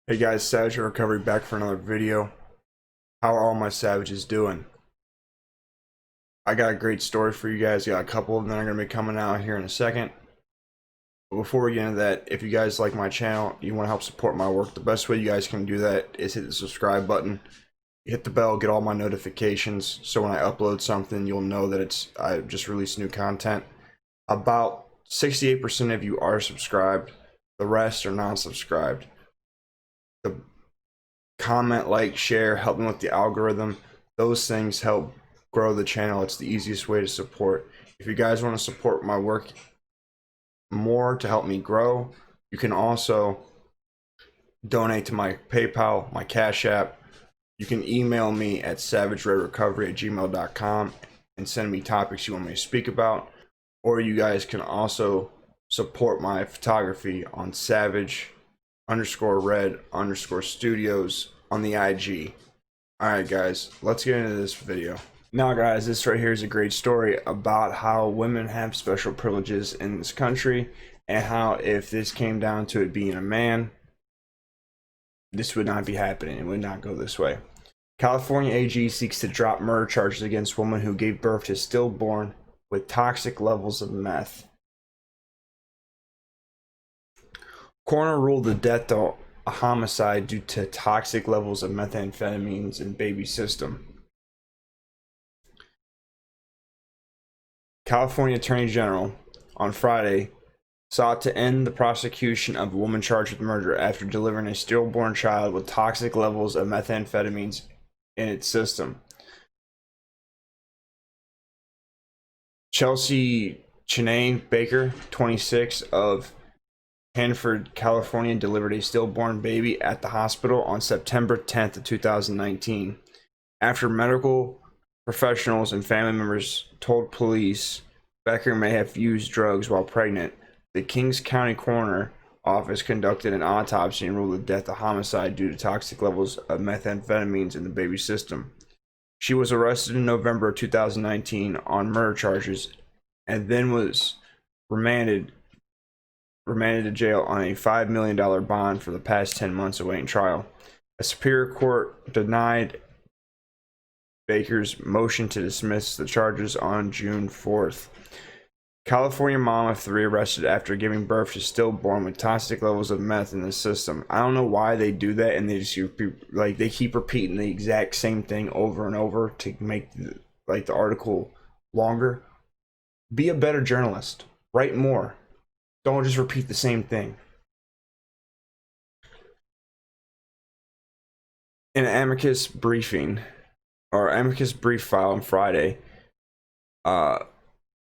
Hey guys, Savage Recovery back for another video. How are all my savages doing? I got a great story for you guys. Got a couple of them that are going to be coming out here in a second. But before we get into that, if you guys like my channel, you want to help support my work, the best way you guys can do that is hit the subscribe button, hit the bell, get all my notifications, so when I upload something, you'll know that I just released new content. About 68% of you are subscribed, the rest are not subscribed. The comment, like, share, help me with the algorithm. Those things help grow the channel. It's the easiest way to support. If you guys want to support my work more to help me grow, you can also donate to my PayPal, my Cash App. You can email me at savageredrecovery@gmail.com and send me topics you want me to speak about. Or you guys can also support my photography on savage_red_studios on the IG. Alright guys, let's get into this video. Now guys, this right here is a great story about how women have special privileges in this country, and how if this came down to it being a man, this would not be happening. It would not go this way. California AG seeks to drop murder charges against woman who gave birth to stillborn with toxic levels of meth. Coroner ruled the death a homicide due to toxic levels of methamphetamines in baby's system. California Attorney General on Friday sought to end the prosecution of a woman charged with murder after delivering a stillborn child with toxic levels of methamphetamines in its system. Chelsea Cheney Becker, 26, of Hanford, California, delivered a stillborn baby at the hospital on September 10th of 2019. After medical professionals and family members told police Becker may have used drugs while pregnant, the Kings County Coroner Office conducted an autopsy and ruled the death a homicide due to toxic levels of methamphetamines in the baby's system. She was arrested in November of 2019 on murder charges and then was remanded to jail on a $5 million bond for the past 10 months awaiting trial. A Superior Court denied Baker's motion to dismiss the charges on June 4th. California mom of 3 arrested after giving birth to stillborn with toxic levels of meth in the system. I don't know why they do that, and they just they keep repeating the exact same thing over and over to make the article longer. Be a better journalist. Write more. Don't just repeat the same thing. In an amicus brief file on Friday, the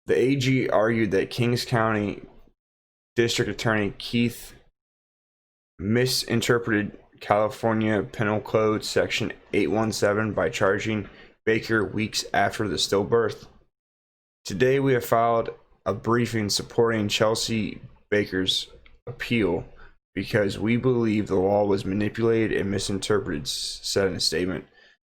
AG argued that Kings County District Attorney Keith misinterpreted California Penal Code Section 817 by charging Baker weeks after the stillbirth. Today we have filed a briefing supporting Chelsea Baker's appeal because we believe the law was manipulated and misinterpreted, said in a statement.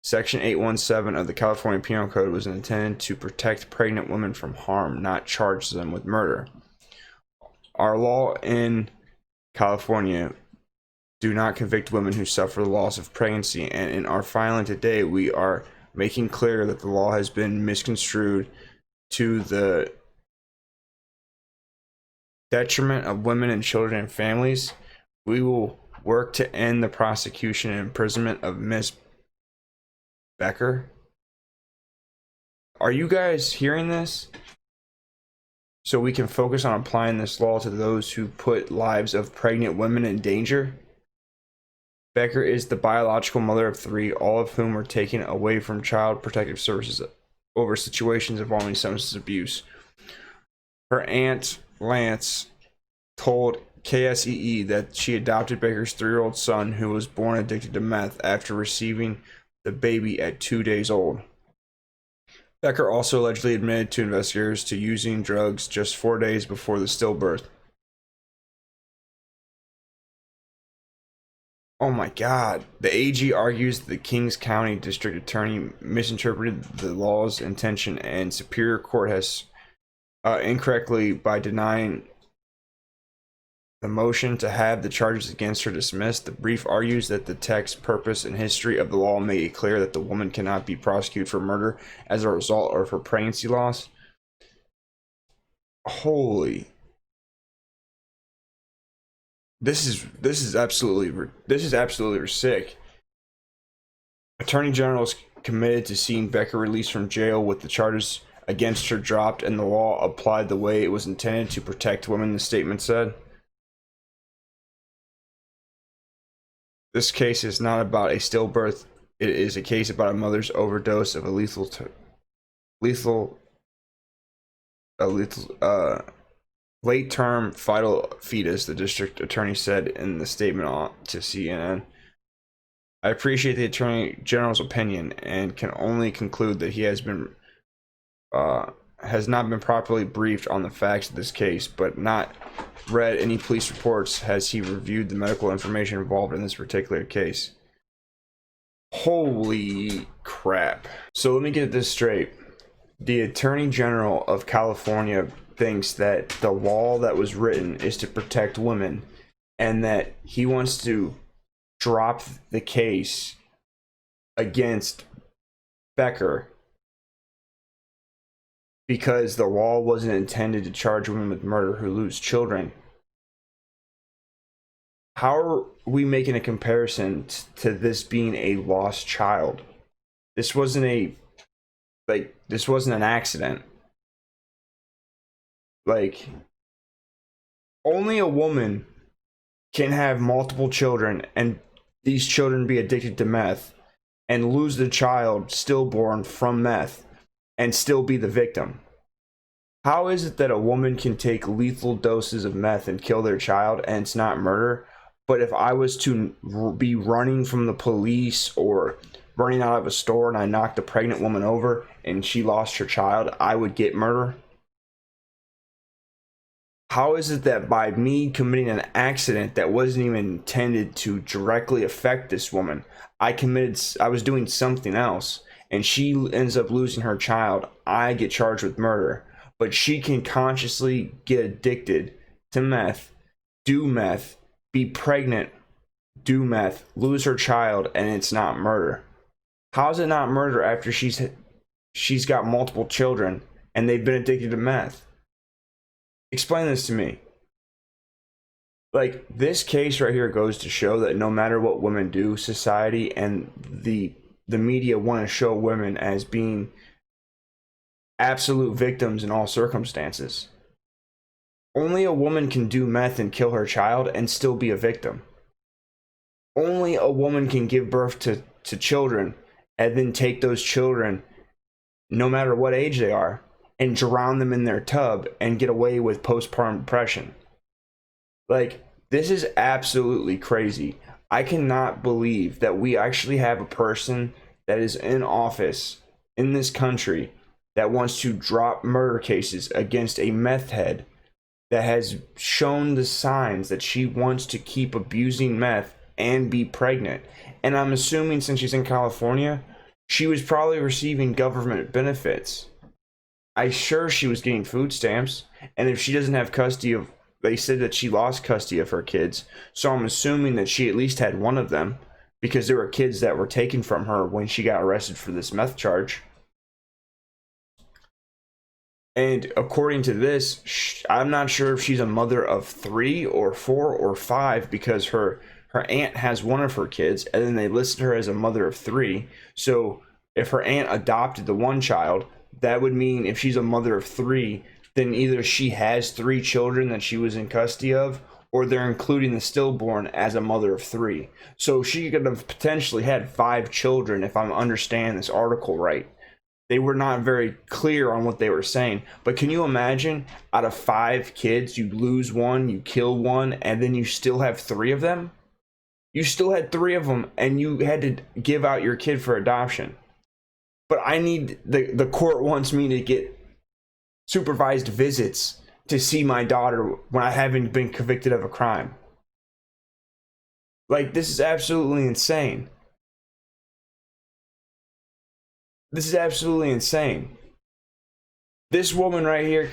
Section 817 of the California Penal Code was intended to protect pregnant women from harm, not charge them with murder. Our law in California do not convict women who suffer the loss of pregnancy, and in our filing today, we are making clear that the law has been misconstrued to the detriment of women and children and families. We will work to end the prosecution and imprisonment of Miss Becker. Are you guys hearing this? So we can focus on applying this law to those who put lives of pregnant women in danger. Becker is the biological mother of 3, all of whom were taken away from Child Protective Services over situations involving substance abuse. Her aunt, Lance, told KSEE that she adopted Baker's 3-year-old son, who was born addicted to meth, after receiving the baby at 2 days old. Becker also allegedly admitted to investigators to using drugs just 4 days before the stillbirth. Oh my God. The AG argues the Kings County District Attorney misinterpreted the law's intention, and Superior Court has incorrectly by denying the motion to have the charges against her dismissed. The brief argues that the text, purpose, and history of the law make it clear that the woman cannot be prosecuted for murder as a result of her pregnancy loss. Holy. This is absolutely sick. Attorney General is committed to seeing Becker released from jail with the charges against her dropped and the law applied the way it was intended to protect women, the statement said. This case is not about a stillbirth. It is a case about a mother's overdose of a late-term fetal fetus, the district attorney said in the statement to CNN. I appreciate the Attorney General's opinion and can only conclude that he has not been properly briefed on the facts of this case, but not read any police reports has he reviewed the medical information involved in this particular case. Holy crap. So let me get this straight. The Attorney General of California thinks that the law that was written is to protect women and that he wants to drop the case against Becker because the law wasn't intended to charge women with murder who lose children. How are we making a comparison to this being a lost child? This wasn't an accident. Like, only a woman can have multiple children and these children be addicted to meth and lose the child stillborn from meth and still be the victim. How is it that a woman can take lethal doses of meth and kill their child and it's not murder? But if I was to be running from the police or running out of a store and I knocked a pregnant woman over and she lost her child, I would get murder? How is it that by me committing an accident that wasn't even intended to directly affect this woman, I was doing something else, and she ends up losing her child, I get charged with murder, but she can consciously get addicted to meth, do meth, be pregnant, do meth, lose her child, and it's not murder? How is it not murder after she's got multiple children and they've been addicted to meth? Explain this to me. Like, this case right here goes to show that no matter what women do, society and the media want to show women as being absolute victims in all circumstances. Only a woman can do meth and kill her child and still be a victim. Only a woman can give birth to children and then take those children, no matter what age they are, and drown them in their tub and get away with postpartum depression. Like, this is absolutely crazy. I cannot believe that we actually have a person that is in office in this country that wants to drop murder cases against a meth head that has shown the signs that she wants to keep abusing meth and be pregnant. And I'm assuming since she's in California, she was probably receiving government benefits. I'm sure she was getting food stamps, and if she doesn't have custody of, they said that she lost custody of her kids, so I'm assuming that she at least had one of them, because there were kids that were taken from her when she got arrested for this meth charge. And according to this, I'm not sure if she's a mother of 3 or 4 or 5, because her aunt has one of her kids, and then they listed her as a mother of 3. So if her aunt adopted the one child, that would mean if she's a mother of 3, then either she has 3 children that she was in custody of, or they're including the stillborn as a mother of 3. So she could have potentially had 5 children, if I'm understanding this article right. They were not very clear on what they were saying. But can you imagine, out of 5 kids, you lose one, you kill one, and then you still have 3 of them? You still had 3 of them, and you had to give out your kid for adoption. But I need, the court wants me to get supervised visits to see my daughter when I haven't been convicted of a crime. Like, this is absolutely insane. This is absolutely insane. This woman right here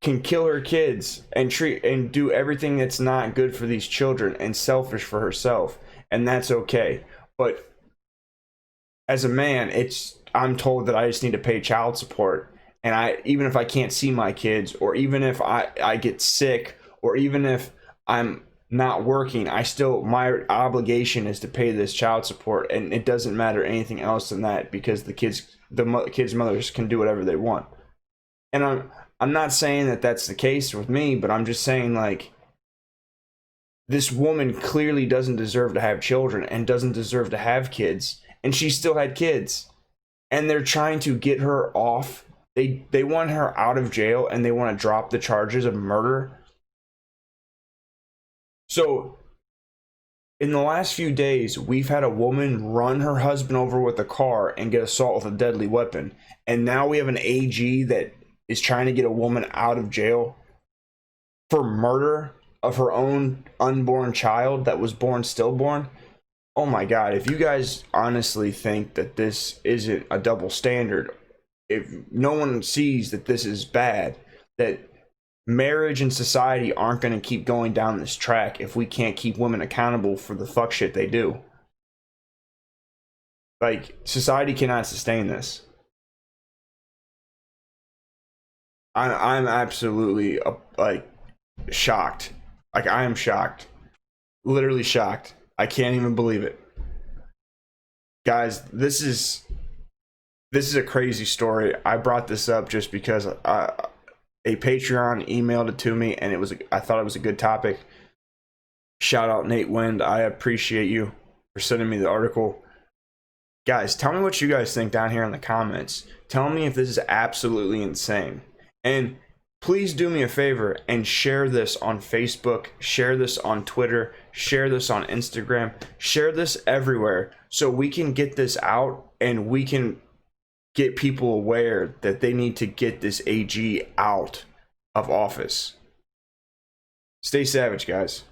can kill her kids and treat and do everything that's not good for these children and selfish for herself, and that's okay. But as a man, I'm told that I just need to pay child support, and even if I can't see my kids, or even if I get sick, or even if I'm not working, my obligation is to pay this child support, and it doesn't matter anything else than that, because the kids' mothers can do whatever they want. And I'm not saying that that's the case with me, but I'm just saying, like, this woman clearly doesn't deserve to have children and doesn't deserve to have kids, and she still had kids, and they're trying to get her off. They want her out of jail, and they want to drop the charges of murder. So in the last few days, we've had a woman run her husband over with a car and get assault with a deadly weapon, and now we have an AG that is trying to get a woman out of jail for murder of her own unborn child that was born stillborn. Oh my God, if you guys honestly think that this isn't a double standard, if no one sees that this is bad, that marriage and society aren't going to keep going down this track if we can't keep women accountable for the fuck shit they do. Like, society cannot sustain this. I'm absolutely shocked. Like, I am shocked. Literally shocked. I can't even believe it. Guys, this is a crazy story. I brought this up just because a Patreon emailed it to me, and I thought it was a good topic. Shout out Nate Wind. I appreciate you for sending me the article. Guys, tell me what you guys think down here in the comments. Tell me if this is absolutely insane. And please do me a favor and share this on Facebook, share this on Twitter, share this on Instagram, share this everywhere, so we can get this out and we can get people aware that they need to get this AG out of office. Stay savage, guys.